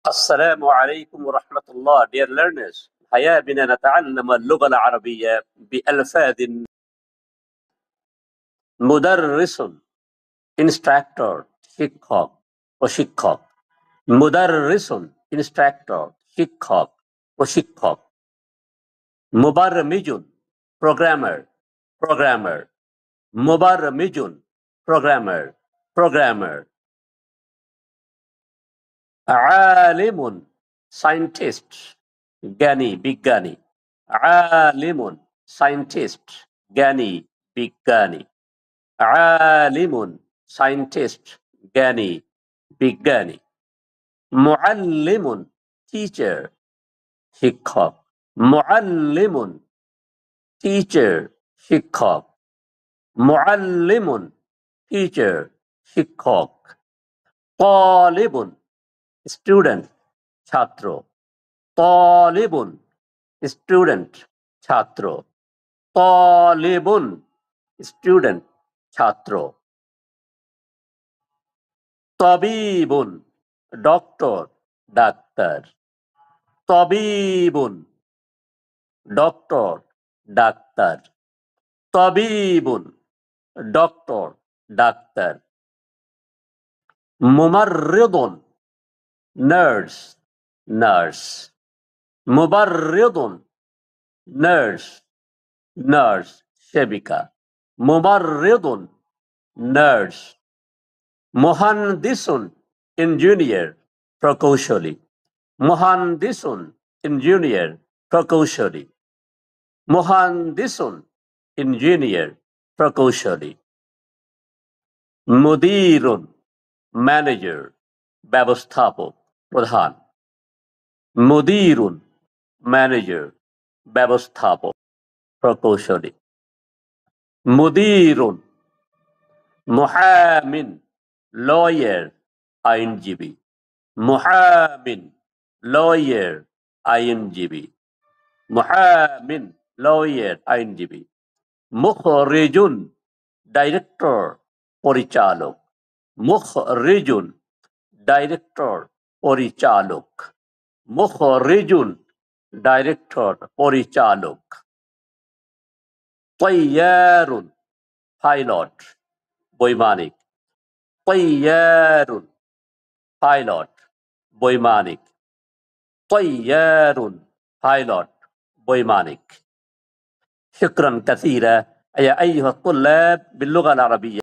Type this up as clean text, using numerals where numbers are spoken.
السلام عليكم ورحمة الله. Dear learners, هيا بنا نتعلم اللغة العربية بألفاظ. مدرس instructor শিক্ষক ও শিক্ষক مدرس instructor শিক্ষক ও শিক্ষক মুবাররিজুন programmer মুবাররিজুন programmer আলিমুন scientist জ্ঞানী বিজ্ঞানী আলিমুন scientist জ্ঞানী বিজ্ঞানী আলিমুন scientist জ্ঞানী বিজ্ঞানী মুআল্লিমুন teacher শিক্ষক মুআল্লিমুন teacher শিক্ষক মুআল্লিমুন teacher শিক্ষক তালিবুন student ছাত্র তালিবুন student ছাত্র তালিবুন student ছাত্র তাবিবুন ডক্টর ডাক্তার তাবিবুন ডক্টর ডাক্তার তাবিবুন ডক্টর ডাক্তার মুমাররিদুন নার্স মুবাররিদুন নার্স সেবিকা মুবাররিদুন নার্স মুহান্দিসুন ইঞ্জিনিয়ার প্রকৌশলী মুহান্দিসুন ইঞ্জিনিয়ার প্রকৌশলী মুহান্দিসুন ইঞ্জিনিয়ার প্রকৌশলী মুদিরুন ম্যানেজার ব্যবস্থাপক প্রধান মুদিরুন ম্যানেজার ব্যবস্থাপক প্রকৌশলী মুদিরুন মুহামিন লয়ার আইনজীবী মুহামিন লয়ার আইনজীবী মুহামিন লয়ার আইনজীবী মুখরিজুন ডাইরেক্টর পরিচালক মুখরিজুন ডাইরেক্টর পরিচালক মুখরিজুন ডাইরেক্টর পরিচালক তাইয়ারুন পাইলট বৈমানিক তাইয়ারুন পাইলট বৈমানিক তাইয়ারুন পাইলট বৈমানিক شكرا كثيرا يا أيها الطلاب باللغة العربية.